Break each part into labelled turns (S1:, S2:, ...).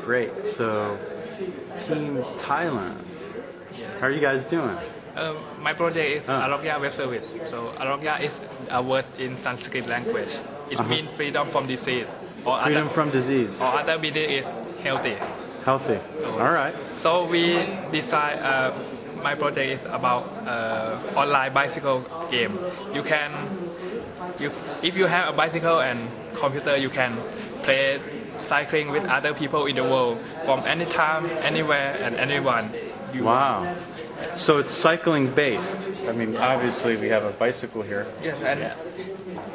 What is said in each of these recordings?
S1: Great. So, Team Thailand. How are you guys doing?
S2: My project is Algeria web service. So Algeria is a word in Sanskrit language. It means freedom from disease. Or
S1: Freedom from disease.
S2: Or other meaning is healthy.
S1: Healthy. All right.
S2: So we decide. My project is about online bicycle game. If you have a bicycle and computer, you can play cycling with other people in the world from anytime, anywhere, and anyone.
S1: Wow. So it's cycling based. I mean, obviously we have a bicycle here.
S2: Yes, and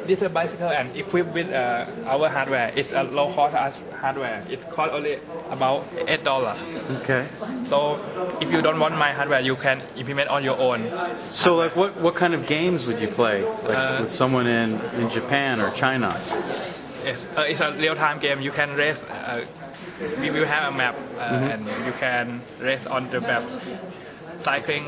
S2: this bicycle and equipped with our hardware. It's a low cost hardware. It costs only about $8.
S1: Okay.
S2: So if you don't want my hardware, you can implement on your own.
S1: So like what kind of games would you play with someone in Japan or China?
S2: It's a real-time game. You can race. We will have a map, and you can race on the map, cycling.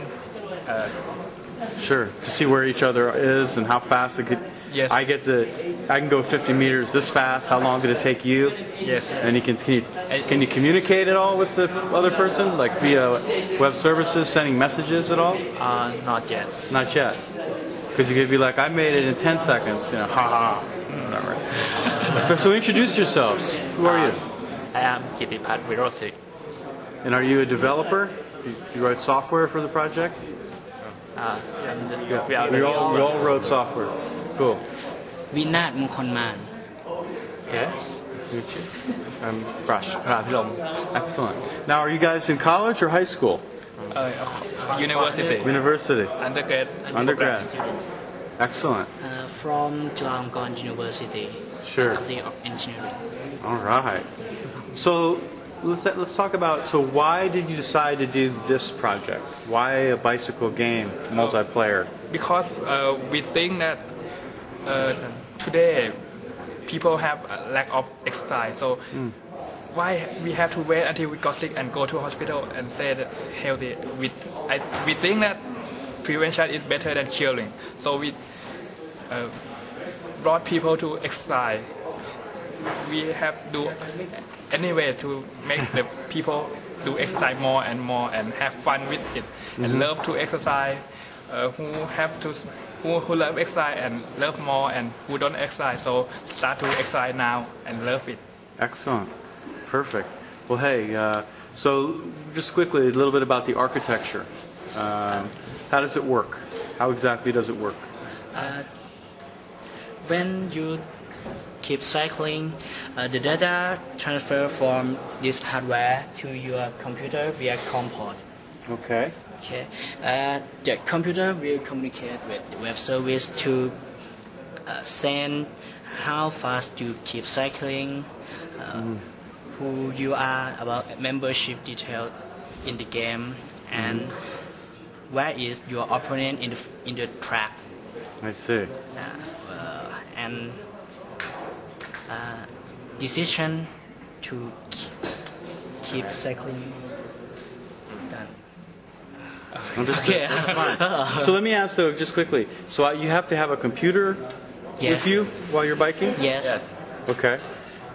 S1: Sure, to see where each other is and how fast it could.
S2: Yes.
S1: I can go 50 meters this fast. How long did it take you?
S2: Yes.
S1: And can you communicate at all with the other person, like via web services, sending messages at all?
S2: Not yet.
S1: Not yet. Because you could be like, I made it in 10 seconds. You know, haha. Whatever. So introduce yourselves. Who are you?
S3: I am Kitipat Virosik.
S1: And are you a developer? You write software for the project? We all wrote software. Cool.
S4: Vinat Mukhanman.
S3: Yes.
S1: Nice to meet you.
S3: I'm Brush Prapilom.
S1: Excellent. Now, are you guys in college or high school?
S2: University.
S1: University.
S2: Undergrad.
S1: Excellent.
S4: From Chulalongkorn University.
S1: Sure.
S4: Faculty of Engineering.
S1: All right. So let's talk about. So why did you decide to do this project? Why a bicycle game multiplayer?
S2: Because we think that today people have a lack of exercise. So why we have to wait until we got sick and go to hospital and say that healthy? We think that prevention is better than curing. So we brought people to exercise. We have to do any way to make the people do exercise more and more and have fun with it and love to exercise. Who love exercise and love more and who don't exercise. So start to exercise now and love it.
S1: Excellent. Perfect. Well, hey, so just quickly, a little bit about the architecture. How does it work? How exactly does it work?
S4: When you keep cycling, the data transfer from this hardware to your computer via COM port.
S1: Okay.
S4: Okay. The computer will communicate with the web service to send how fast you keep cycling, who you are, about membership detail in the game, and where is your opponent in the track.
S1: I see.
S4: And decision to keep cycling done.
S1: Okay. So let me ask though, just quickly. So you have to have a computer with you while you're biking?
S4: Yes.
S1: Okay.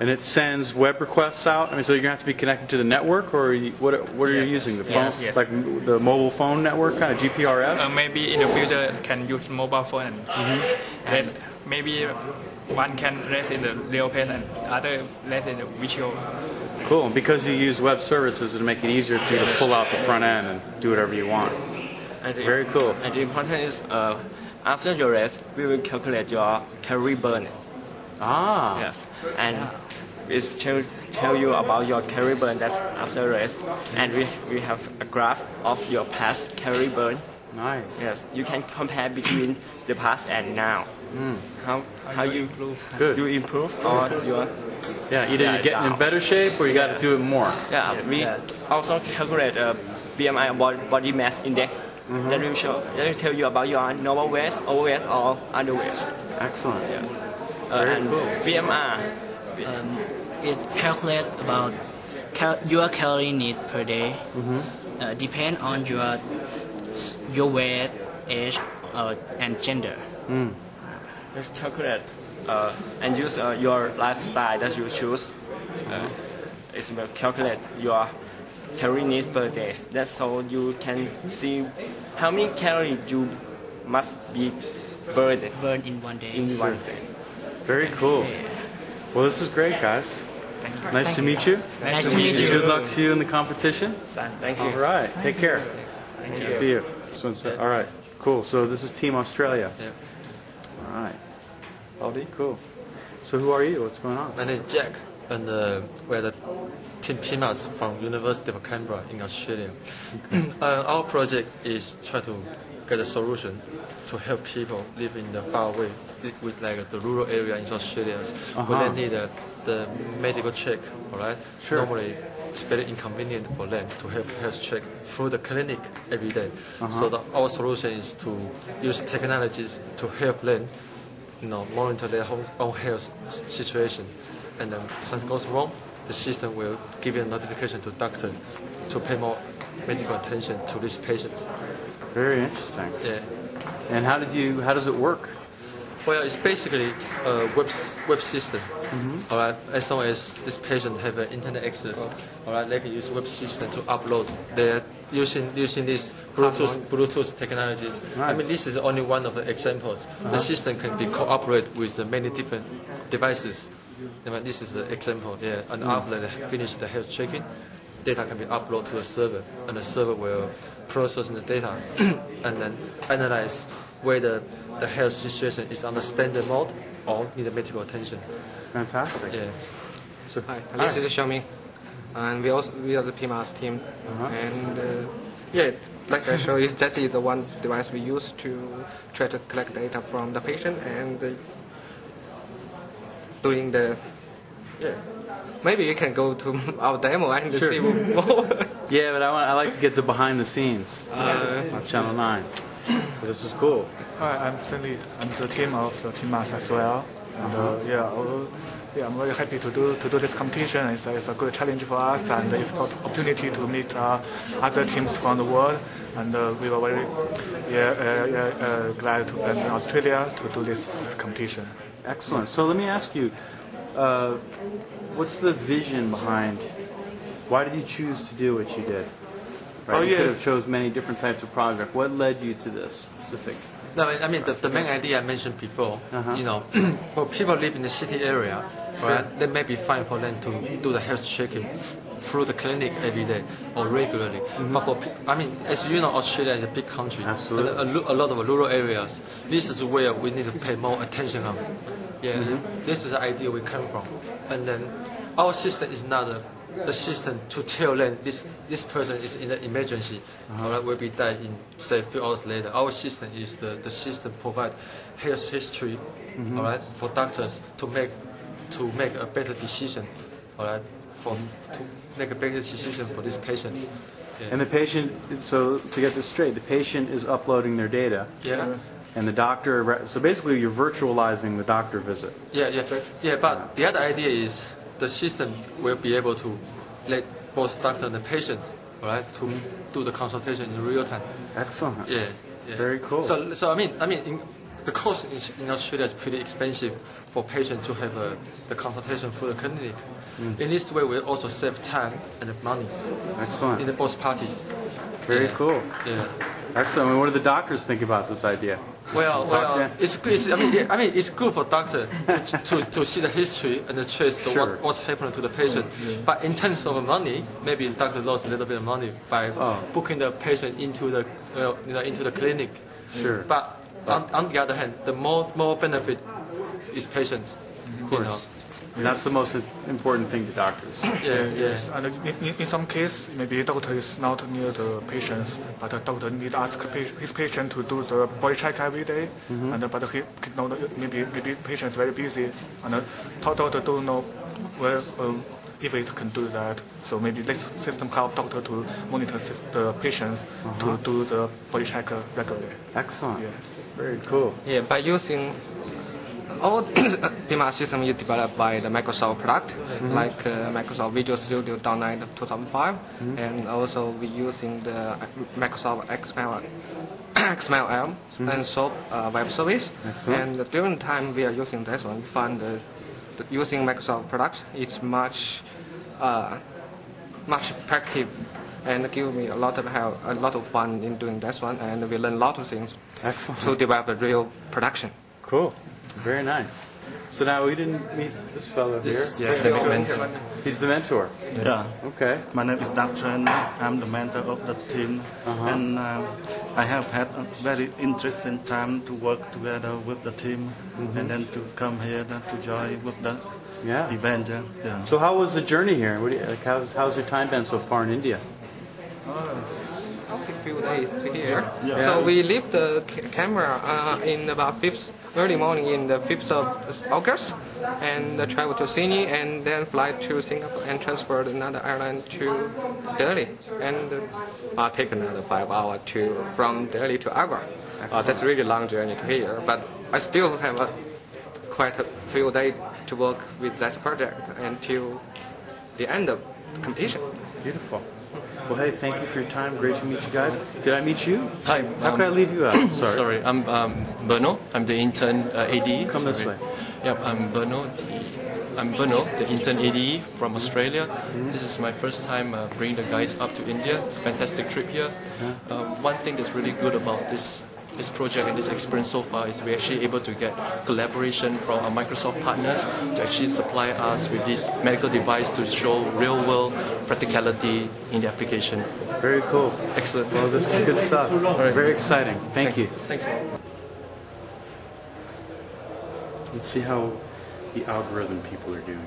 S1: And it sends web requests out. I mean, so you're gonna have to be connected to the network, or what are you using? The phone,
S2: Yes.
S1: like the mobile phone network, kind of GPRS.
S2: Maybe in the future can use mobile phone and maybe one can race in the real place and other race in the virtual.
S1: Cool. Because you use web services, it'll make it easier for you to pull out the front end and do whatever you want. Very cool.
S3: And the important is after your race, we will calculate your calorie burn.
S1: Ah.
S3: Yes. And it tell you about your calorie burn that's after race. And we have a graph of your past calorie burn.
S1: Nice.
S3: Yes. You can compare between the past and now. How you improve or your
S1: either you're getting in better shape or you got to do it more.
S3: We also calculate BMI, body mass index. That will tell you about your normal weight, overweight, or underweight.
S1: Excellent.
S3: And
S1: cool.
S3: BMR.
S4: It calculates about your calorie need per day. Depend on your weight, age, and gender.
S3: Just calculate and use your lifestyle that you choose. It will calculate your calorie needs per day. That's so you can see how many calories you must be burned
S4: Burn in one day.
S3: in one day.
S1: Very cool. Well, this is great, guys.
S2: Thank you.
S1: Nice to meet you.
S4: Nice to meet you.
S1: Good luck to you in the competition.
S3: Thank
S1: All
S3: you.
S1: right. Take care.
S2: Thank you.
S1: See you. This one's, all right. Cool. So this is Team Australia.
S5: Yeah.
S1: All right.
S5: Howdy.
S1: Cool. So who are you? What's going on?
S5: My name is Jack, and we're the Team PMAS from University of Canberra in Australia. Our project is try to get a solution to help people live in the far away with like the rural area in Australia where they need the medical check. All right.
S1: Sure.
S5: Normally, it's very inconvenient for them to have health check through the clinic every day. So our solution is to use technologies to help them, monitor their own health situation. And then if something goes wrong, the system will give you a notification to doctor to pay more medical attention to this patient.
S1: Very interesting.
S5: Yeah.
S1: And how does it work?
S5: Well, it's basically a web system. All right. As long as this patient have internet access, all right, they can use web system to upload. They're using these Bluetooth technologies.
S1: Nice.
S5: I mean, this is only one of the examples. The system can be cooperate with many different devices. This is the example. Yeah. And after they finish the health checking, data can be uploaded to a server, and the server will process the data and then analyze whether the health situation is on the standard mode or need medical attention.
S1: Fantastic.
S5: Yeah.
S1: So,
S6: Hi, this is Hoshimi, and we are the PMAS team. And like I showed you, that is the one device we use to try to collect data from the patient and doing the Maybe you can go to our demo and see more.
S1: Yeah, but I like to get the behind the scenes on Channel 9. So this is cool.
S7: Hi, I'm Cindy. I'm the team of the PMAS as well. And I'm very happy to do this competition. It's a good challenge for us, and it's an opportunity to meet other teams from the world. And we were very glad to be in Australia to do this competition.
S1: Excellent. So let me ask you, what's the vision behind? Why did you choose to do what you did? Right? You could have chose many different types of project. What led you to this specific?
S5: No, I mean the main idea I mentioned before. For people live in the city area, right? That may be fine for them to do the health checking through the clinic every day or regularly. But as you know, Australia is a big country.
S1: Absolutely.
S5: A lot of rural areas. This is where we need to pay more attention on. Yeah, this is the idea we come from, and then our system is not the system to tell them this person is in an emergency, will be died in say a few hours later. Our system is the system provide health history, all right, for doctors to make a better decision, all right, to make a better decision for this patient. Yeah.
S1: And the patient, so to get this straight, the patient is uploading their data.
S5: Yeah.
S1: And the doctor, so basically you're virtualizing the doctor visit.
S5: Yeah. But the other idea is the system will be able to let both doctor and the patient, all right, to do the consultation in real time.
S1: Excellent.
S5: Yeah.
S1: Very cool.
S5: So I mean, the cost in Australia is pretty expensive for patients to have the consultation through the clinic. In this way, we also save time and money.
S1: Excellent.
S5: In both parties.
S1: Very cool.
S5: Yeah.
S1: Excellent. And what do the doctors think about this idea?
S5: Well, it's good. It's good for doctor to see the history and trace what's happening to the patient. But in terms of money, maybe the doctor lost a little bit of money by booking the patient into the clinic.
S1: Sure.
S5: But on the other hand, the more benefit is patient.
S1: Of course. And that's the most important thing to doctors.
S5: Yeah.
S7: And in some case, maybe doctor is not near the patients, but the doctor need to ask his patient to do the body check every day. And but he maybe patient is very busy, and doctor don't know where if it can do that. So maybe this system help doctor to monitor the patients to do the body check regularly.
S1: Excellent.
S7: Yes.
S1: Very cool.
S6: Yeah, by using all PMAS system is developed by the Microsoft product, like Microsoft Visual Studio .NET 2005, and also we using the Microsoft XML and SOAP web service.
S1: Excellent.
S6: And during the time we are using this one, we find using Microsoft products it's much much practice and give me a lot of fun in doing that one, and we learn a lot of things.
S1: Excellent.
S6: To develop a real production.
S1: Cool. Very nice. So now we didn't meet this fellow here.
S5: Yes, the mentor.
S1: He's the mentor.
S8: Yeah.
S1: Okay.
S8: My name is Dr. and I'm the mentor of the team. And I have had a very interesting time to work together with the team and then to come here to join with the event. Yeah.
S1: So how was the journey here? What do you, like, how's your time been so far in India?
S6: I'll take a few days to here.
S8: Yeah.
S6: So we leave the camera in about early morning in the 5th of August, and travel to Sydney, and then fly to Singapore and transfer another airline to Delhi, and take another 5 hours from Delhi to Agra. That's a really long journey to here, but I still have quite a few days to work with that project until the end of the competition.
S1: Beautiful. Well, hey, thank you for your time. Great to meet you guys. Did I meet you?
S9: Hi.
S1: How could I leave you out? Sorry.
S9: Sorry, I'm Berno. I'm the intern ADE.
S1: Come this way.
S9: Yep, I'm Berno, the intern ADE from Australia. This is my first time bringing the guys up to India. It's a fantastic trip here. One thing that's really good about this project and this experience so far is we're actually able to get collaboration from our Microsoft partners to actually supply us with this medical device to show real-world practicality in the application.
S1: Very cool.
S9: Excellent.
S1: Well, this is good stuff.
S9: Right.
S1: Very exciting. Thank you.
S9: Thanks a lot.
S1: Let's see how the algorithm people are doing.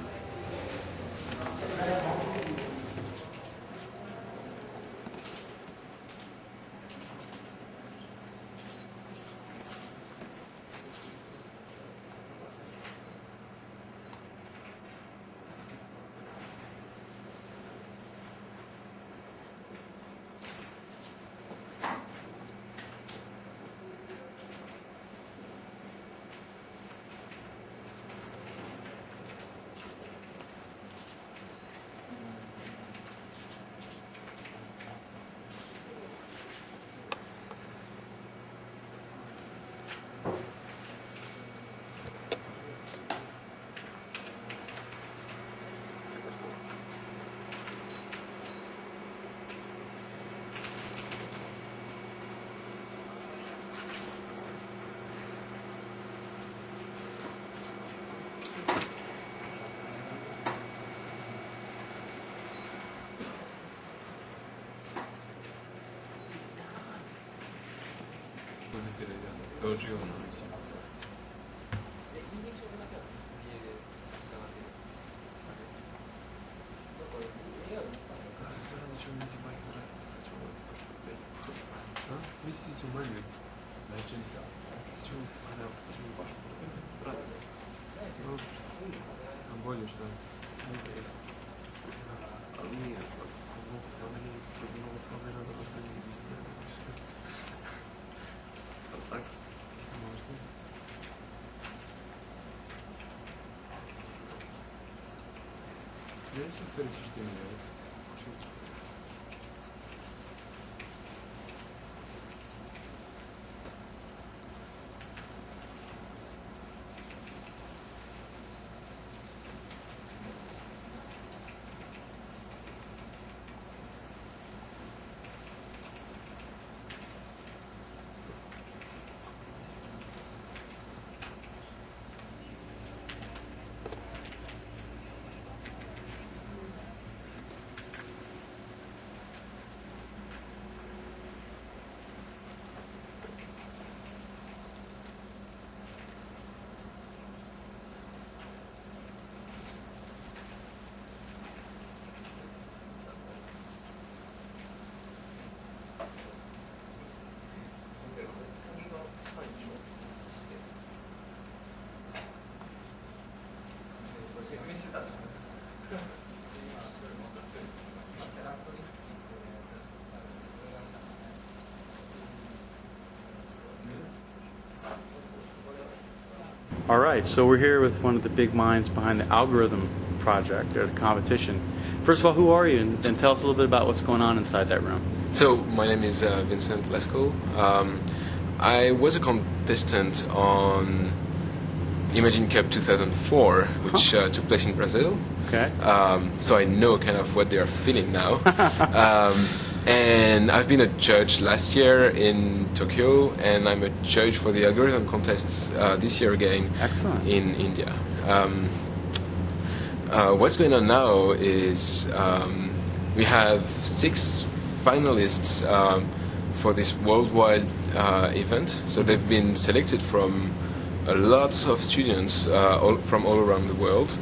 S1: All right, so we're here with one of the big minds behind the algorithm project or the competition. First of all, who are you, and tell us a little bit about what's going on inside that room.
S10: So my name is Vincent Lesko. I was a contestant on Imagine Cup 2004, which took place in Brazil.
S1: Okay.
S10: So I know kind of what they are feeling now. And I've been a judge last year in Tokyo, and I'm a judge for the algorithm contests this year again.
S1: Excellent.
S10: In India. What's going on now is we have 6 finalists for this worldwide event. So they've been selected from lots of students from all around the world.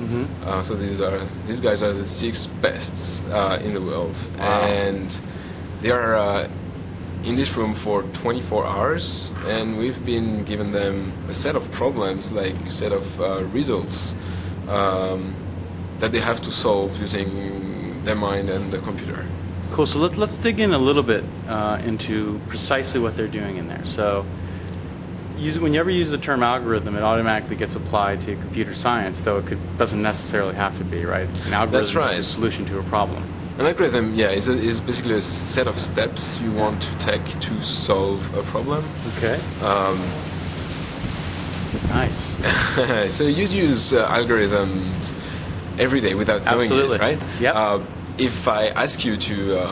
S10: So these guys are the 6 best in the world.
S1: Wow.
S10: And they are in this room for 24 hours, and we've been giving them a set of problems, like a set of riddles that they have to solve using their mind and the computer.
S1: Cool. So let's dig in a little bit into precisely what they're doing in there. So whenever you use the term algorithm, it automatically gets applied to computer science, though it doesn't necessarily have to be, right? An algorithm
S10: That's right.
S1: is a solution to a problem.
S10: An algorithm, yeah, is basically a set of steps you want to take to solve a problem.
S1: Okay. Nice.
S10: So you use algorithms every day without knowing
S1: Absolutely.
S10: it, right?
S1: Yep.
S10: If I ask you to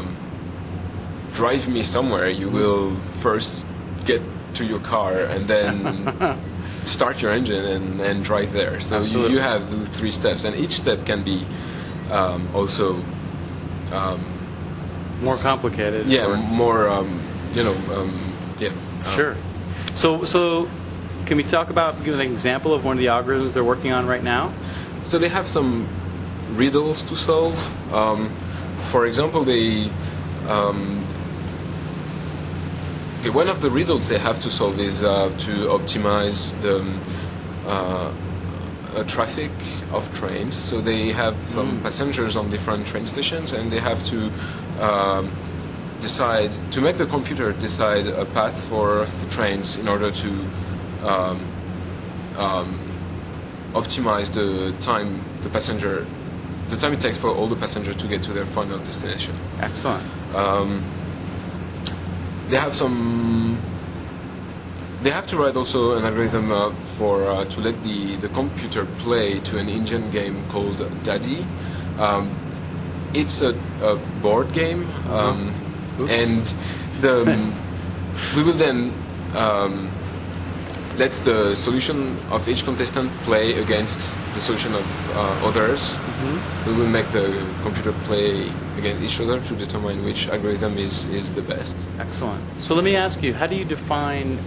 S10: drive me somewhere, you will first get to your car and then start your engine and drive there. So you have those 3 steps, and each step can be also
S1: more complicated.
S10: Yeah, more yeah.
S1: Sure. So can we talk about, give an example of one of the algorithms they're working on right now?
S10: So they have some riddles to solve. For example, they one of the riddles they have to solve is to optimize the traffic of trains. So they have some passengers on different train stations, and they have to decide to make the computer decide a path for the trains in order to optimize the time it takes for all the passengers to get to their final destination.
S1: Excellent.
S10: They have to write also an algorithm to let the computer play to an Indian game called Daddy. It's a board game, and we will then let the solution of each contestant play against the solution of others. We will make the computer play against each other to determine which algorithm is the best.
S1: Excellent. So let me ask you, how do you define,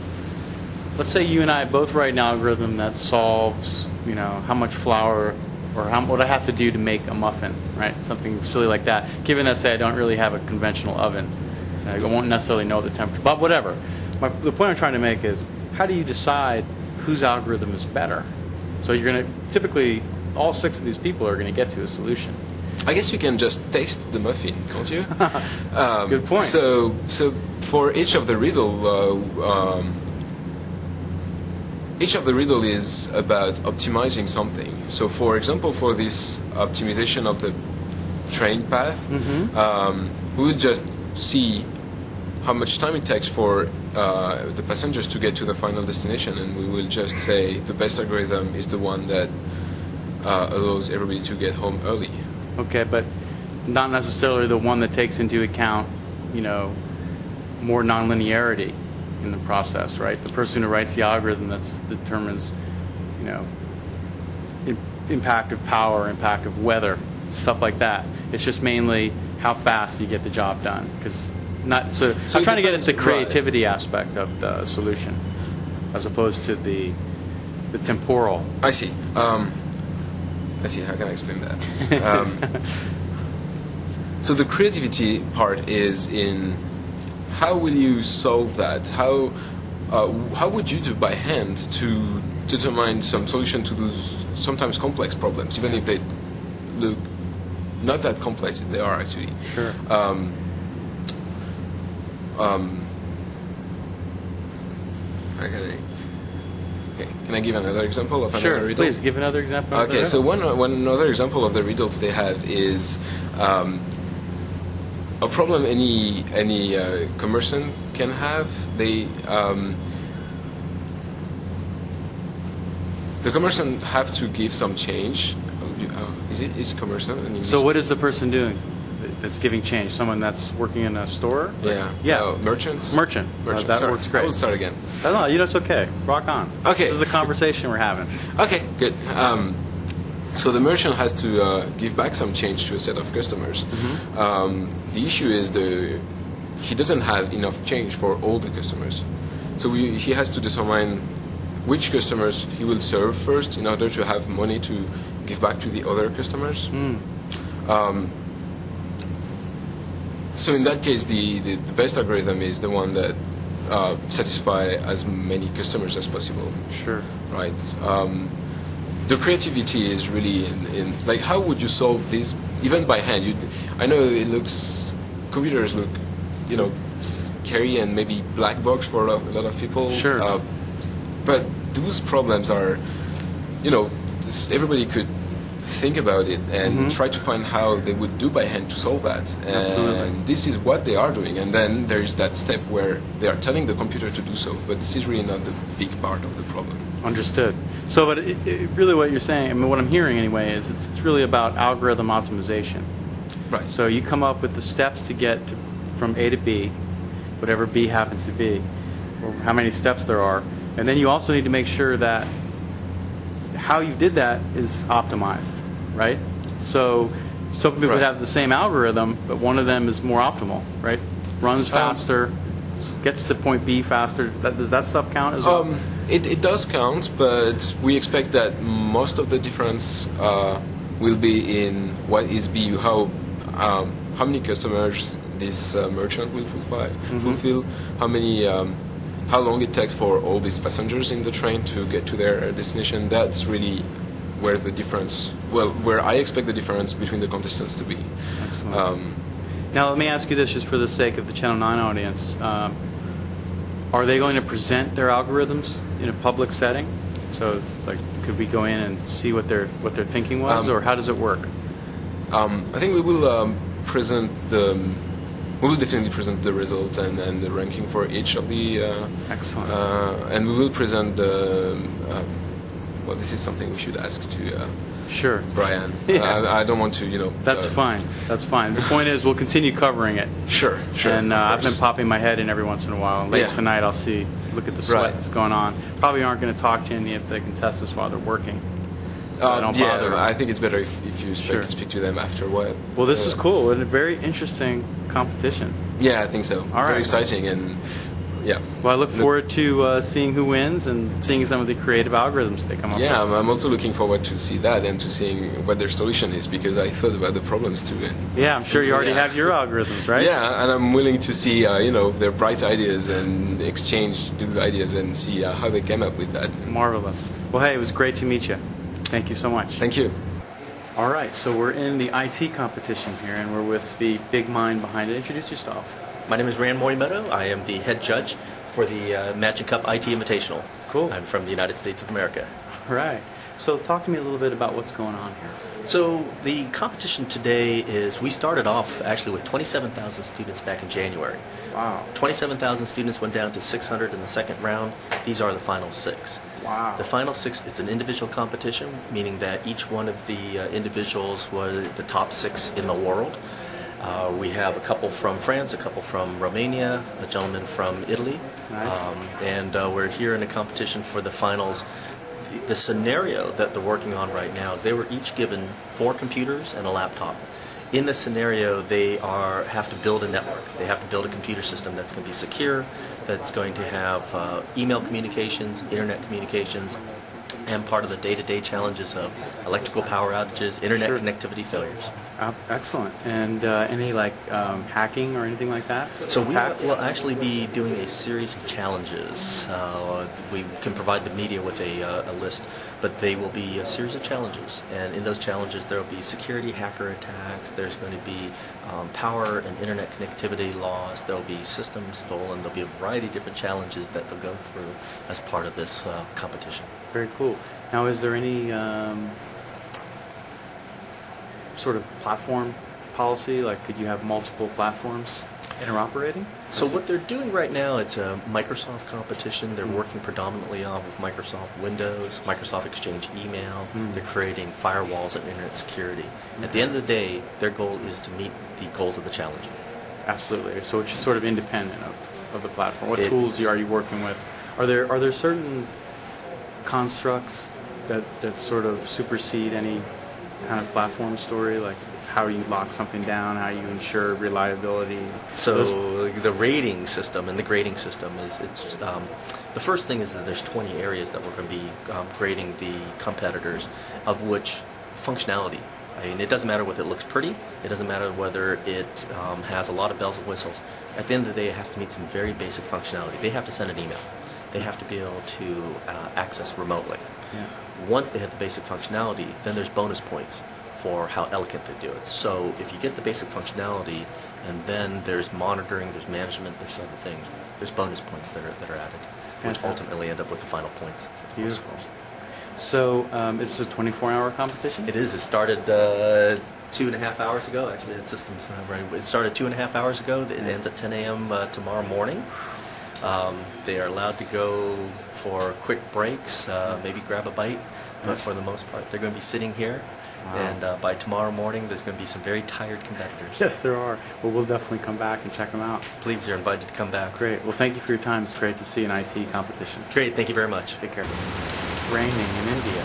S1: let's say you and I both write an algorithm that solves, how much flour or what I have to do to make a muffin, right? Something silly like that. Given that, say, I don't really have a conventional oven. I won't necessarily know the temperature, but whatever. The point I'm trying to make is, how do you decide whose algorithm is better? So you're going to, typically, all 6 of these people are going to get to a solution.
S10: I guess you can just taste the muffin, can't you?
S1: Good point.
S10: So for each of the riddle is about optimizing something. So for example, for this optimization of the train path, we will just see how much time it takes for the passengers to get to the final destination, and we will just say the best algorithm is the one that allows everybody to get home early.
S1: Okay, but not necessarily the one that takes into account, more nonlinearity in the process, right? The person who writes the algorithm that determines, impact of power, impact of weather, stuff like that. It's just mainly how fast you get the job done. So I'm trying to get into the creativity aspect of the solution, as opposed to the temporal.
S10: I see. How can I explain that? So the creativity part is in how will you solve that? How would you do by hand to determine some solution to those sometimes complex problems, even if they look not that complex? They are actually.
S1: Sure.
S10: Can I give another example of another riddle?
S1: Sure, please give another example.
S10: Okay, so one another example of the riddles they have is a problem any commerciant can have. the commercial have to give some change. Is commercial?
S1: So what is the person doing that's giving change? Someone that's working in a store?
S10: Yeah. Merchant.
S1: Merchant. That
S10: Sorry,
S1: works great.
S10: I will start again.
S1: No, it's okay. Rock on.
S10: Okay.
S1: This is a conversation we're having.
S10: Okay, good. So the merchant has to give back some change to a set of customers. The issue is he doesn't have enough change for all the customers. So he has to determine which customers he will serve first in order to have money to give back to the other customers. So in that case, the best algorithm is the one that satisfy as many customers as possible.
S1: Sure.
S10: Right. The creativity is really in like, how would you solve this even by hand? I know computers look, scary and maybe black box for a lot of people.
S1: Sure.
S10: But those problems are, everybody could think about it and try to find how they would do by hand to solve that. And this is what they are doing. And then there is that step where they are telling the computer to do so. But this is really not the big part of the problem.
S1: Understood. So, but really what you're saying, I mean, what I'm hearing anyway, is it's really about algorithm optimization.
S10: Right.
S1: So you come up with the steps to get from A to B, whatever B happens to be, or how many steps there are. And then you also need to make sure that how you did that is optimized, right? So some people have the same algorithm, but one of them is more optimal, right? Runs faster, gets to point B faster. Does that stuff count as well?
S10: It does count, but we expect that most of the difference will be in what is B, how many customers this merchant will fulfill, how long it takes for all these passengers in the train to get to their destination. That's really where the difference, where I expect the difference between the contestants to be.
S1: Excellent. Now let me ask you this, just for the sake of the Channel 9 audience. Are they going to present their algorithms in a public setting? So, like, could we go in and see what their thinking was, or how does it work?
S10: I think we will we will definitely present the result and the ranking for each of the.
S1: Excellent.
S10: And we will present the. Well, this is something we should ask to.
S1: Sure.
S10: Brian.
S1: Yeah.
S10: I don't want to,
S1: That's fine. That's fine. The point is, we'll continue covering it.
S10: Sure.
S1: And I've been popping my head in every once in a while. And later tonight, I'll look at the sweat that's going on. Probably aren't going to talk to any of the contestants while they're working. Don't bother.
S10: I think it's better if you speak to them after a while.
S1: Well, this is cool and a very interesting competition.
S10: Yeah, I think so.
S1: All
S10: very
S1: right.
S10: exciting and. Yeah.
S1: Well, I look forward to seeing who wins and seeing some of the creative algorithms they come up with.
S10: Yeah, I'm also looking forward to see that and to seeing what their solution is, because I thought about the problems too. And
S1: yeah, I'm sure you already have your algorithms, right?
S10: Yeah, and I'm willing to see their bright ideas and exchange those ideas and see how they came up with that.
S1: Marvelous. Well, hey, it was great to meet you. Thank you so much.
S10: Thank you.
S1: All right, so we're in the IT competition here, and we're with the big mind behind it. Introduce yourself.
S11: My name is Rand Morimoto. I am the head judge for the Magic Cup IT Invitational.
S1: Cool.
S11: I'm from the United States of America.
S1: All right. So talk to me a little bit about what's going on here.
S11: So the competition today is, we started off actually with 27,000 students back in January.
S1: Wow.
S11: 27,000 students went down to 600 in the second round. These are the final 6.
S1: Wow.
S11: The final 6, it's an individual competition, meaning that each one of the individuals was the top 6 in the world. We have a couple from France, a couple from Romania, a gentleman from Italy.
S1: Nice.
S11: And we're here in a competition for the finals. The scenario that they're working on right now is they were each given 4 computers and a laptop. In this scenario, they have to build a network. They have to build a computer system that's going to be secure, that's going to have email communications, internet communications, and part of the day-to-day challenges of electrical power outages, internet connectivity failures.
S1: Excellent. And any hacking or anything like that?
S11: So we will actually be doing a series of challenges. We can provide the media with a list, but they will be a series of challenges. And in those challenges, there will be security hacker attacks. There's going to be power and internet connectivity loss. There will be systems stolen. There'll be a variety of different challenges that they'll go through as part of this competition.
S1: Very cool. Now, is there any sort of platform policy? Like, could you have multiple platforms? interoperating?
S11: So what they're doing right now, it's a Microsoft competition. They're working predominantly off of Microsoft Windows, Microsoft Exchange email. They're creating firewalls and internet security. At the end of the day, their goal is to meet the goals of the challenge.
S1: Absolutely. So it's sort of independent of the platform. What tools are you working with? Are there certain constructs that sort of supersede any kind of platform story, like how you lock something down, how you ensure reliability?
S11: So the rating system and the grading system the first thing is that there's 20 areas that we're going to be grading the competitors, of which functionality. I mean, it doesn't matter whether it looks pretty. It doesn't matter whether it has a lot of bells and whistles. At the end of the day, it has to meet some very basic functionality. They have to send an email. They have to be able to access remotely.
S1: Yeah.
S11: Once they have the basic functionality, then there's bonus points for how elegant they do it. So if you get the basic functionality, and then there's monitoring, there's management, there's other things, there's bonus points that are added, which ultimately end up with the final points.
S1: Beautiful. So it's a 24-hour competition?
S11: It is. It started 2.5 hours ago. Actually, that system's not right. It started 2.5 hours ago. It ends at 10 a.m. Tomorrow morning. They are allowed to go for quick breaks, maybe grab a bite, but for the most part, they're going to be sitting here. Wow. And by tomorrow morning, there's going to be some very tired competitors.
S1: Yes, there are. Well, we'll definitely come back and check them out.
S11: Please, you're invited to come back.
S1: Great. Well, thank you for your time. It's great to see an IT competition.
S11: Great. Thank you very much.
S1: Take care. Raining in India.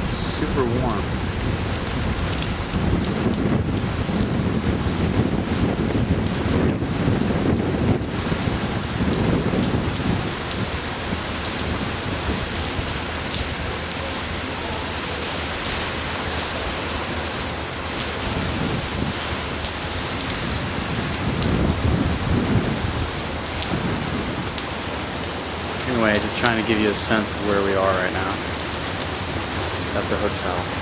S1: Super warm. Anyway, just trying to give you a sense of where we are right now at the hotel.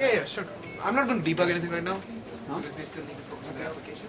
S12: Yeah, sure. I'm not going to debug anything right now because we still need to focus on the application.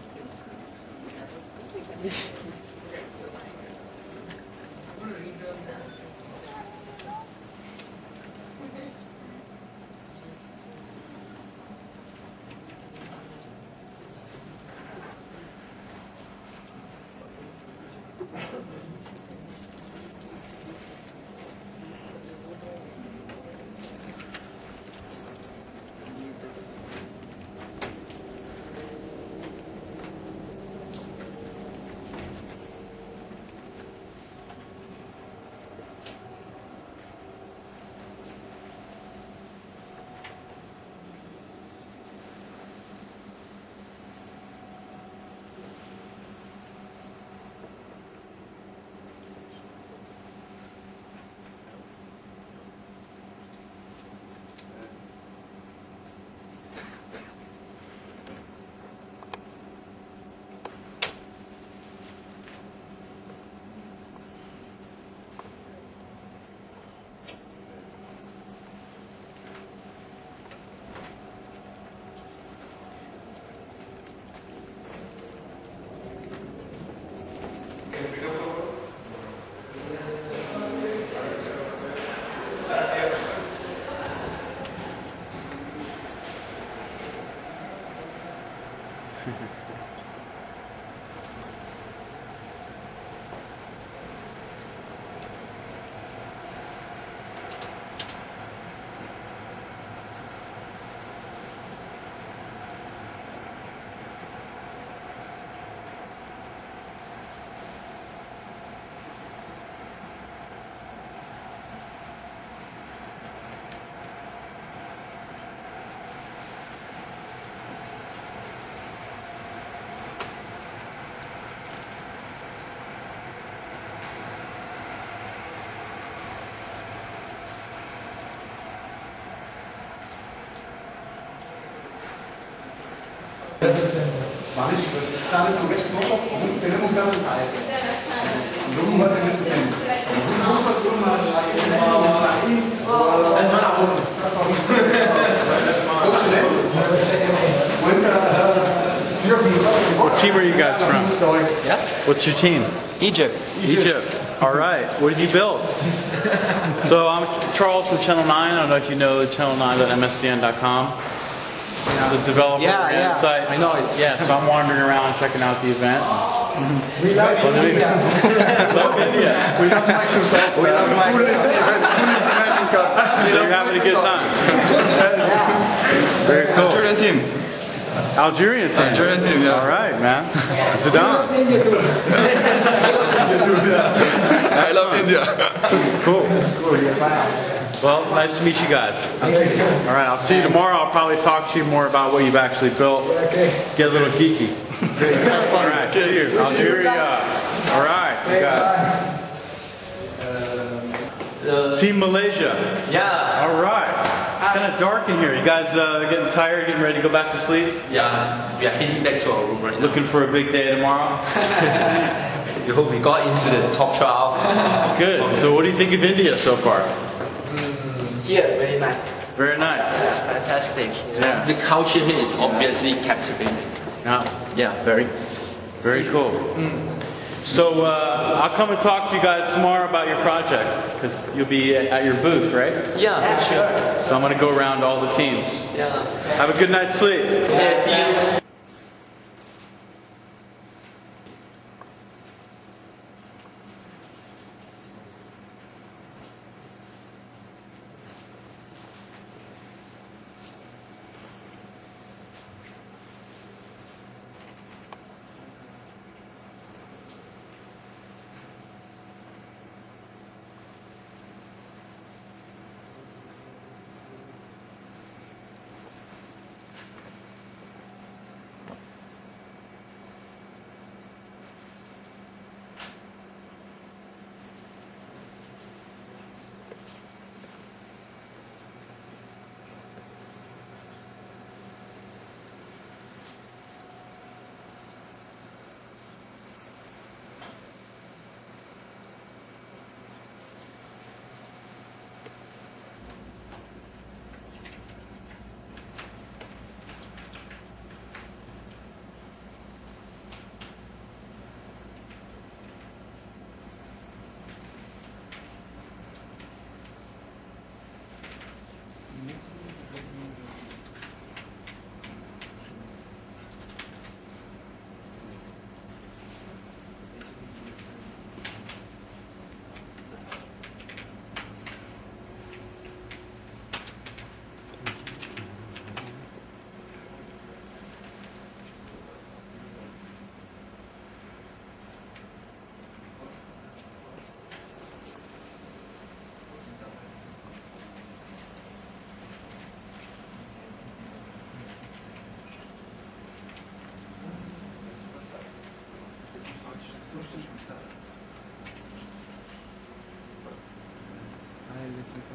S1: What team are you guys from?
S3: Yeah.
S1: What's your team?
S3: Egypt.
S1: Egypt. All right. What did you build? So I'm Charles from Channel 9. I don't know if you know channel9.msdn.com. It's a developer site.
S3: I know it.
S1: Yeah, so I'm wandering around checking out the event.
S3: We love India.
S1: Love India.
S6: We love Microsoft. We love Microsoft.
S1: You're having a good time. Very cool.
S6: Algerian team.
S1: Algerian team.
S6: Algerian team, yeah.
S1: All right, man. Sudan.
S6: I love India.
S1: Cool. Well, nice to meet you guys. All right, I'll see you tomorrow. I'll probably talk to you more about what you've actually built. Get a little geeky. All right, see you. Algeria. All right, we got Team Malaysia.
S13: Yeah.
S1: All right. It's kind of dark in here. You guys getting tired, getting ready to go back to sleep?
S13: Yeah, we are heading back to our room right now.
S1: Looking for a big day tomorrow?
S13: We hope we got into the top 12.
S1: Good. So what do you think of India so far?
S13: Here, very nice.
S1: Very nice.
S4: It's fantastic.
S1: Yeah.
S13: The culture here is obviously captivating.
S1: Yeah.
S13: Yeah, very.
S1: Very cool. So I'll come and talk to you guys tomorrow about your project because you'll be at your booth, right?
S13: Yeah, sure.
S1: So I'm going to go around all the teams.
S13: Yeah.
S1: Have a good night's sleep.
S13: Yeah, see you.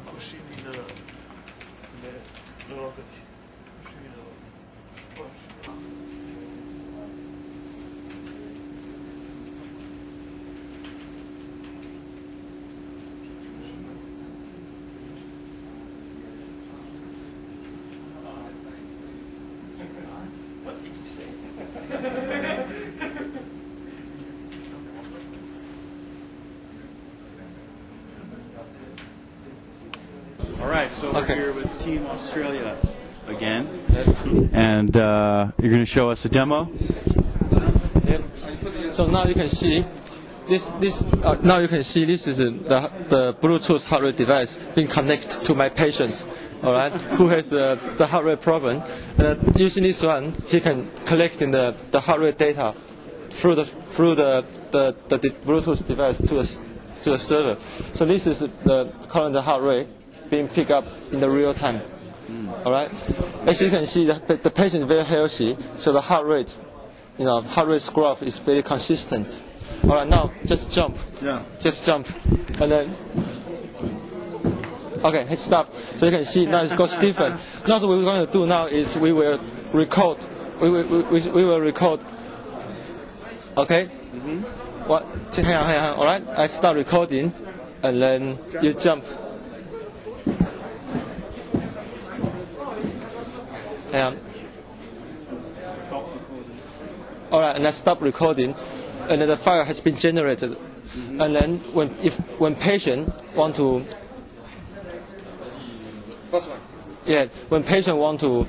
S7: Hoshimi的logotyp. Hoshimi的
S1: All right, so we're here with Team Australia again, and you're going to show us a demo.
S5: Yep. So now you can see this. Now you can see this is the Bluetooth heart rate device being connected to my patient. All right, who has the heart rate problem. Using this one, he can collect the heart rate data through the Bluetooth device to the server. So this is the current heart rate being picked up in the real time. All right. As you can see, the patient is very healthy, so the heart rate graph is very consistent. All right, now just jump.
S8: Yeah.
S5: Just jump, and then. Okay, hit stop. So you can see now it goes different. Now what we're going to do now is we will record. We will record Okay. What? Hang on. All right. I start recording, and then you jump. Hang on. All right, and I stop recording, and then the file has been generated. And then when patient want to, when patient want to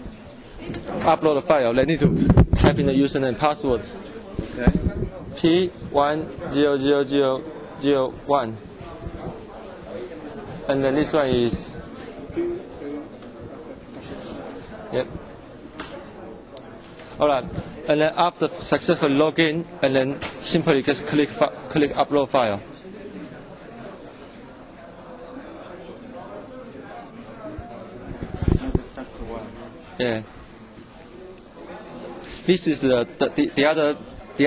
S5: upload the file, they need to type in the username and password.
S1: Okay.
S5: P100001. And then this one is, yep. All right. And then after successful login, and then simply just click upload file. Yeah. This is the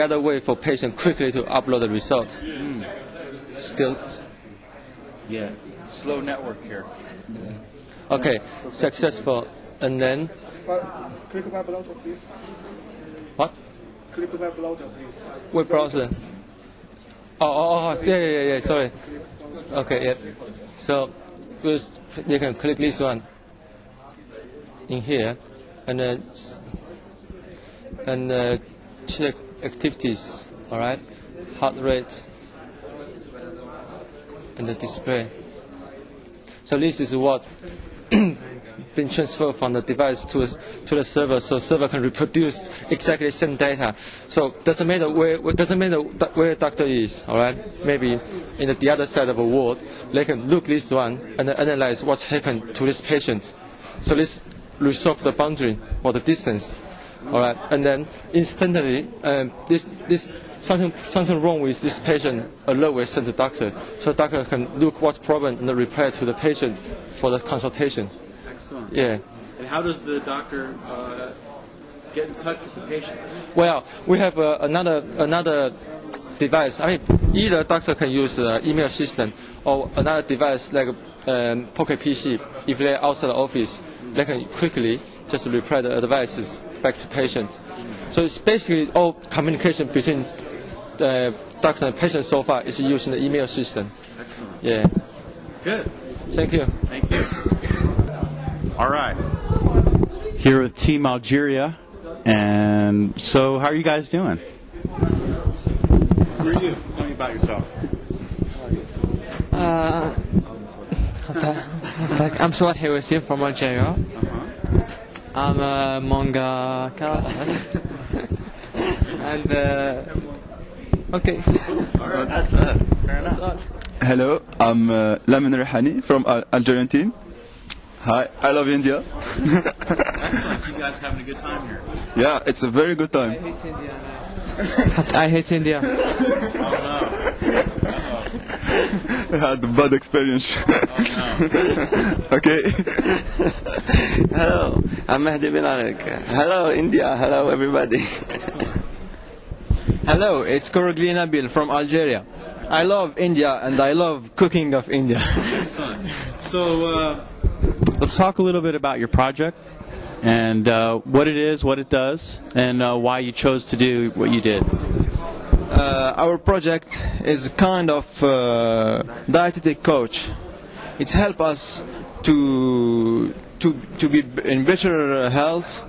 S5: other way for patient quickly to upload the result. Still.
S1: Yeah. Slow network here.
S5: Yeah. Okay. Successful, and then.
S7: Click web browser, please.
S5: What?
S7: Click web browser, please.
S5: Web browser. Yeah. Sorry. Okay. Yeah. So, you can click this one in here, and then check activities. All right. Heart rate and the display. So this is what been transferred from the device to the server, so server can reproduce exactly the same data. So doesn't matter where doctor is, all right? Maybe in the other side of the world, they can look this one and analyze what's happened to this patient. So this resolve the boundary for the distance, all right? And then instantly, something wrong with this patient, alert will send to doctor, so doctor can look what's problem and reply to the patient for the consultation.
S1: Excellent.
S5: Yeah.
S1: And how does the doctor get in touch with the patient?
S5: Well, we have another device. I mean, either doctor can use email system or another device like Pocket PC. If they're outside the office, they can quickly just reply the advices back to patient. So it's basically all communication between the doctor and patient so far is using the email system.
S1: Excellent.
S5: Yeah.
S1: Good.
S5: Thank you.
S1: Thank you. All right. Here with Team Algeria. And so, how are you guys doing? Who are you? Tell me about yourself.
S14: I'm Swat Hewasi from Algeria. I'm a mangaka. And, okay.
S1: Alright, that's fair enough.
S15: Hello, I'm Lamin Rehani from Algerian team. Hi, I love India.
S1: Excellent, you guys having a good time here.
S15: Yeah, it's a very good time.
S14: I hate India.
S1: Oh no.
S15: I had a bad experience.
S1: Oh no.
S15: Okay.
S16: Hello, I'm Mehdi bin Alek. Hello, India. Hello, everybody.
S17: Hello, it's Korogli Nabil from Algeria. I love India and I love cooking of India.
S1: Excellent. So, let's talk a little bit about your project and what it is, what it does, and why you chose to do what you did.
S17: Our project is kind of dietetic coach. It's help us to be in better health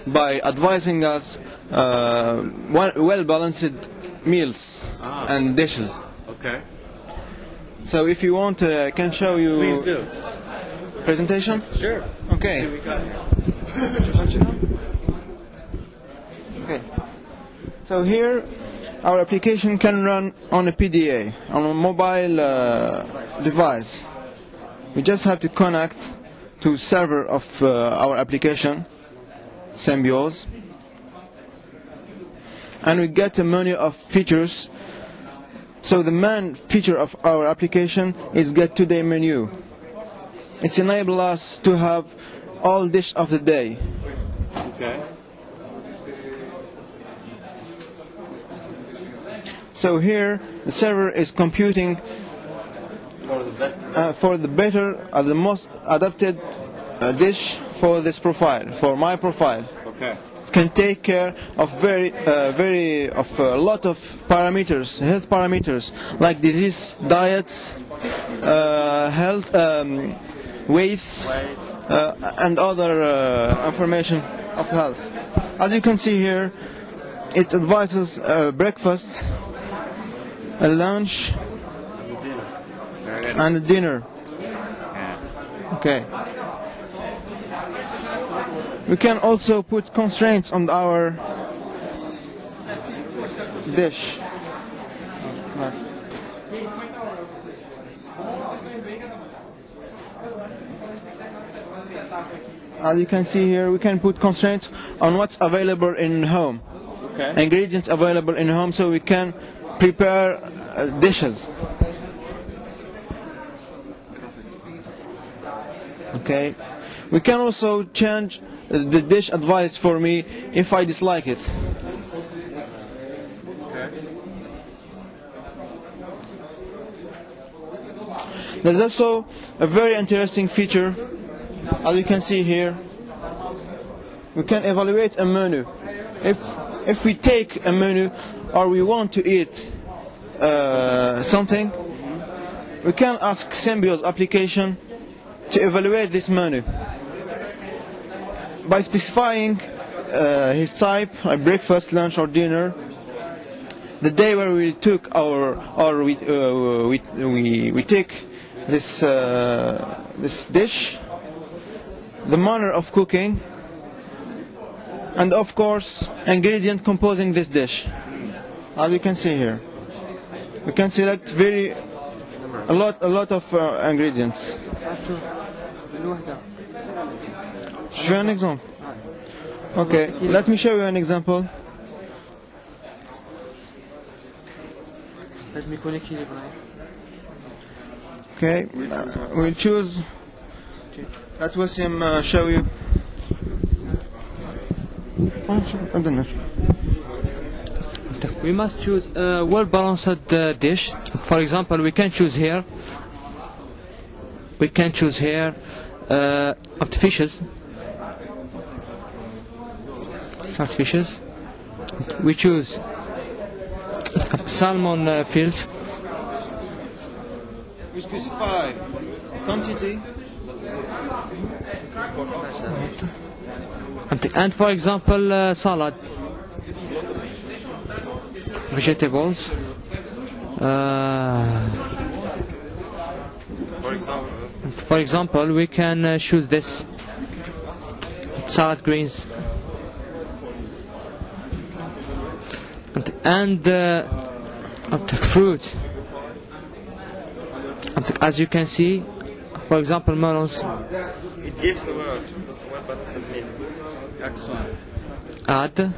S17: by advising us well-balanced meals and dishes.
S1: Okay.
S17: So if you want, I can show you.
S1: Please do.
S17: Presentation?
S1: Sure.
S17: Okay. Okay. So here, our application can run on a PDA, on a mobile device. We just have to connect to server of our application, Symbiose, and we get a menu of features. So the main feature of our application is Get Today menu. It enables us to have all dish of the day.
S1: Okay.
S17: So here the server is computing for the better, the most adapted dish for this profile, for my profile.
S1: Okay.
S17: can take care of a lot of parameters, health parameters, like disease, diets, health, weight, and other information of health. As you can see here, it advises breakfast, a lunch, and a dinner. Okay. We can also put constraints on our dish. As you can see here, we can put constraints on what's available in home. Okay. Ingredients available in home, so we can prepare dishes. Okay. We can also change the dish advice for me if I dislike it. Okay. There's also a very interesting feature. As you can see here, we can evaluate a menu. If we take a menu or we want to eat something, we can ask Symbio's application to evaluate this menu by specifying his type, like breakfast, lunch, or dinner, the day where we took we take this dish, the manner of cooking, and of course ingredient composing this dish. As you can see here, we can select a lot of ingredients. Je fais un exemple. Okay, let me show you an example. Okay, we'll choose. Let Wasim show you.
S14: We must choose a well-balanced dish. For example, we can choose here. Fishes. We choose salmon fills.
S17: We specify quantity.
S14: And for example, salad, vegetables. For example, we can choose this salad greens and fruit. As you can see, for example, melons.
S3: It gives the word. What does it mean?
S1: Excellent.
S14: Add.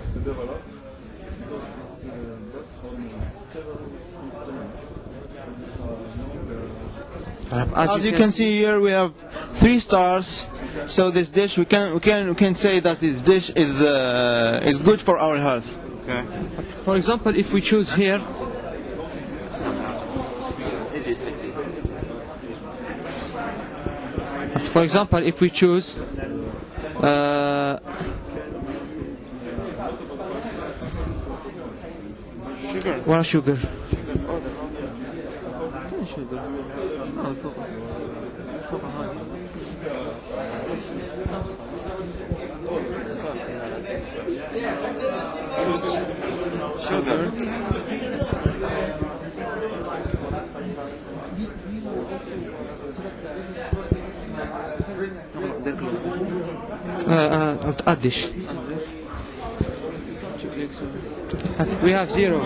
S17: As you can see here, we have 3 stars. So this dish, we can say that this dish is good for our health.
S1: Okay.
S14: For example, if we choose here, sugar. Add dish. We have 0.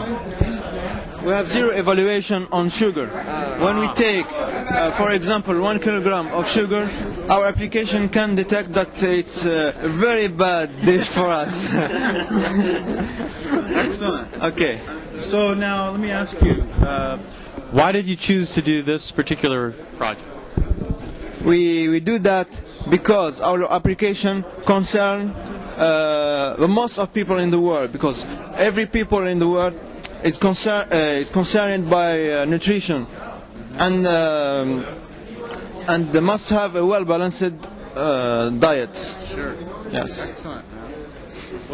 S17: We have 0 evaluation on sugar. When we take, for example, 1 kilogram of sugar, our application can detect that it's a very bad dish for us.
S1: Excellent.
S17: Okay.
S1: So now let me ask you, why did you choose to do this particular project?
S17: We do that because our application concerns the most of people in the world, because every people in the world is concerned by nutrition, and they must have a well-balanced diet.
S1: Sure.
S17: Yes.
S1: Excellent.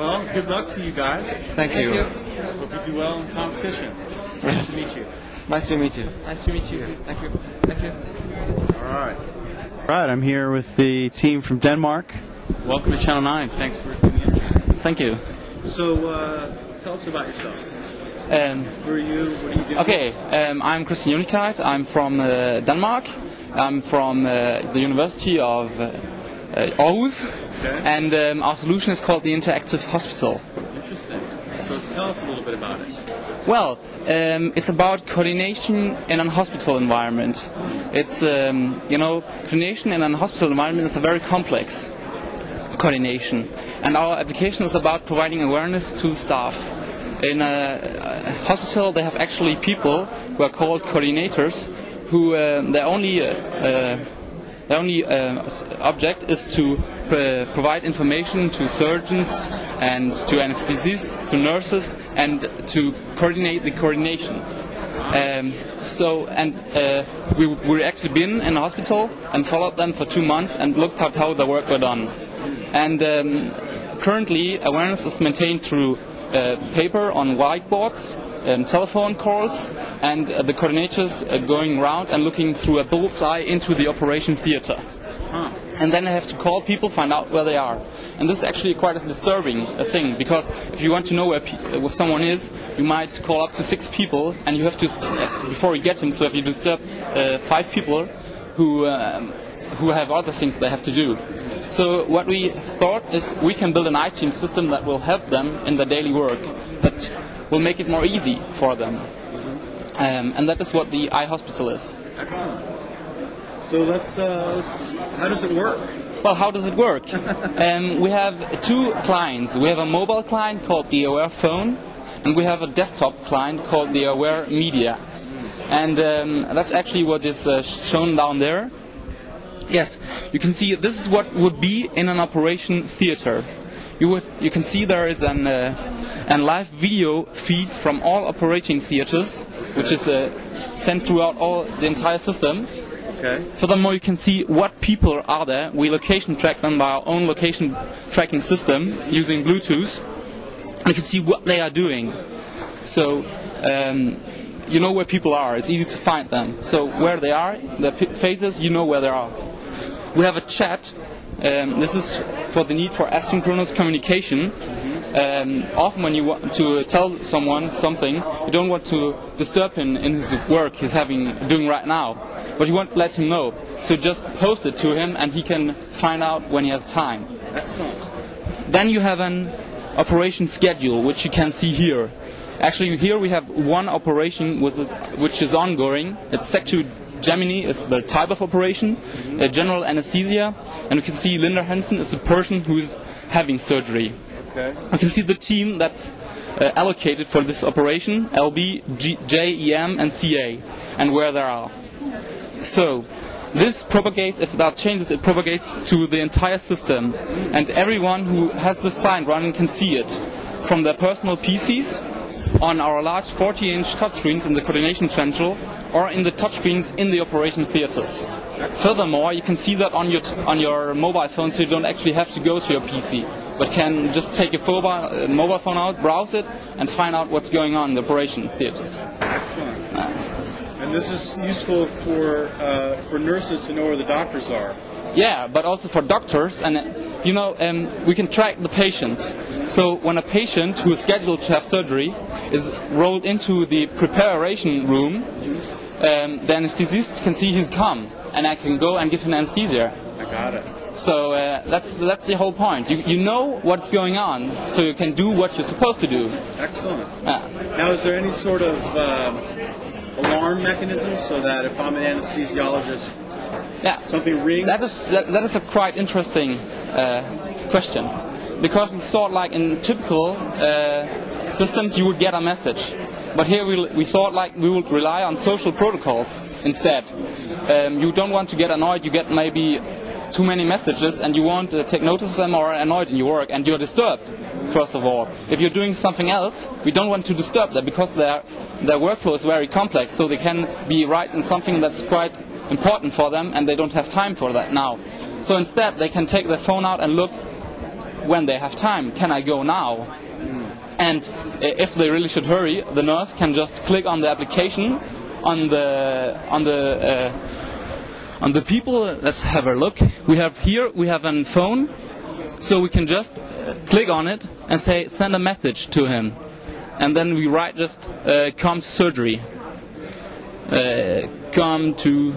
S1: Well, good luck to you guys.
S17: Thank you.
S1: Hope you do well in competition.
S17: Yes.
S1: Nice to meet you.
S17: Nice to meet you.
S2: Nice to meet you too.
S17: Thank you.
S2: Thank you.
S1: All right. All right, I'm here with the team from Denmark. Welcome to Channel 9. Thanks for coming in.
S14: Thank you.
S1: So, tell us about yourself. Who are you? What are you doing?
S14: Okay, I'm Christian Unikite. I'm from Denmark. I'm from the University of Aarhus.
S1: Okay.
S14: And our solution is called the Interactive Hospital.
S1: Interesting. So tell us a little bit about it.
S14: Well, it's about coordination in a hospital environment. It's, coordination in a hospital environment is a very complex coordination. And our application is about providing awareness to the staff. In a hospital, they have actually people who are called coordinators, who their only object is to provide information to surgeons and to anesthesists, to nurses, and to coordinate the coordination. We actually been in a hospital and followed them for 2 months and looked at how the work were done. And currently, awareness is maintained through paper on whiteboards, telephone calls, and the coordinators going around and looking through a bullseye into the operation theater. And then I have to call people, find out where they are. And this is actually quite a disturbing thing, because if you want to know where someone is, you might call up to 6 people, and you have to, before you get him, so if you disturb 5 people who have other things they have to do. So what we thought is we can build an iTeam system that will help them in their daily work, that will make it more easy for them. And that is what the iHospital is.
S1: Excellent. So how does it work?
S14: Well, how does it work? We have 2 clients. We have a mobile client called the Aware Phone, and we have a desktop client called the Aware Media. And that's actually what is shown down there. Yes, you can see this is what would be in an operation theater. You can see there is a live video feed from all operating theaters, which is sent throughout the entire system.
S1: Okay.
S14: Furthermore, you can see what people are there. We location track them by our own location tracking system using Bluetooth. And you can see what they are doing. So you know where people are. It's easy to find them. So where they are, their faces, you know where they are. We have a chat. This is for the need for asynchronous communication. Often when you want to tell someone something, you don't want to disturb him in his work he's doing right now, but you want to let him know. So just post it to him and he can find out when he has time.
S1: Excellent.
S14: Then you have an operation schedule, which you can see here. Actually, here we have one operation which is ongoing. It's Sector Gemini is the type of operation, general anesthesia, and you can see Linda Hansen is the person who's having surgery.
S1: Okay.
S14: You can see the team that's allocated for this operation, LB, J, EM, and CA, and where they are. So, this propagates, if there are changes, it propagates to the entire system, and everyone who has this client running can see it from their personal PCs, on our large 40-inch touchscreens in the coordination central, or in the touchscreens in the operation theaters. Furthermore, you can see that on your mobile phone, so you don't actually have to go to your PC, but can just take your mobile phone out, browse it, and find out what's going on in the operation theaters.
S1: Excellent. And this is useful for nurses to know where the doctors are.
S14: Yeah, but also for doctors, and we can track the patients. So when a patient who is scheduled to have surgery is rolled into the preparation room, the anesthetist can see he's come, and I can go and give him anesthesia.
S1: I got it.
S14: So that's the whole point. You know what's going on, so you can do what you're supposed to do.
S1: Excellent. Now, is there any sort of alarm mechanism so that if I'm an anesthesiologist, something rings?
S14: That is a quite interesting question, because we thought like in typical systems you would get a message, but here we thought like we would rely on social protocols instead. You don't want to get annoyed. You get maybe too many messages and you won't take notice of them, or are annoyed in your work, and you're disturbed. First of all, if you're doing something else, we don't want to disturb them because their workflow is very complex, so they can be writing something that's quite important for them and they don't have time for that now. So instead they can take their phone out and look when they have time, can I go now? And if they really should hurry, the nurse can just click on the application on the people. Let's have a look. We have a phone, so we can just click on it and say send a message to him, and then we write just come to surgery, come to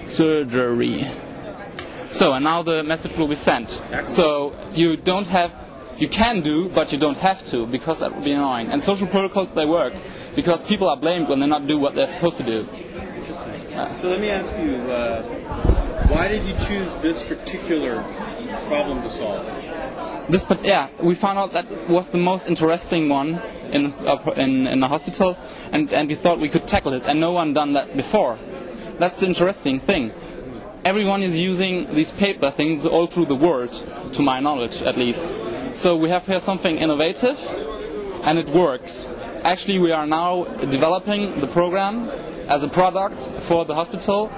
S14: surgery. So, and now the message will be sent. So you can do, but you don't have to, because that would be annoying. And social protocols, they work, because people are blamed when they not do what they're supposed to do.
S1: Interesting. So let me ask you, why did you choose this particular problem to solve?
S14: We found out that was the most interesting one in the hospital, and we thought we could tackle it, and no one done that before. That's the interesting thing. Everyone is using these paper things all through the world, to my knowledge at least. So we have here something innovative, and it works. Actually, we are now developing the program as a product for the hospital,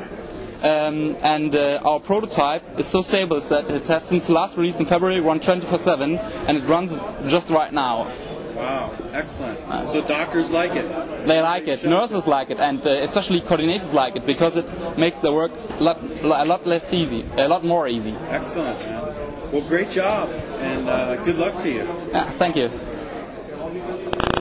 S14: and our prototype is so stable that it has, since the last release in February, run 24/7, and it runs just right now.
S1: Wow, excellent. So doctors like it?
S14: They like it, nurses like it, and especially coordinators like it, because it makes the work a lot less easy, a lot more easy.
S1: Excellent, man. Well, great job, and good luck to you.
S14: Thank you.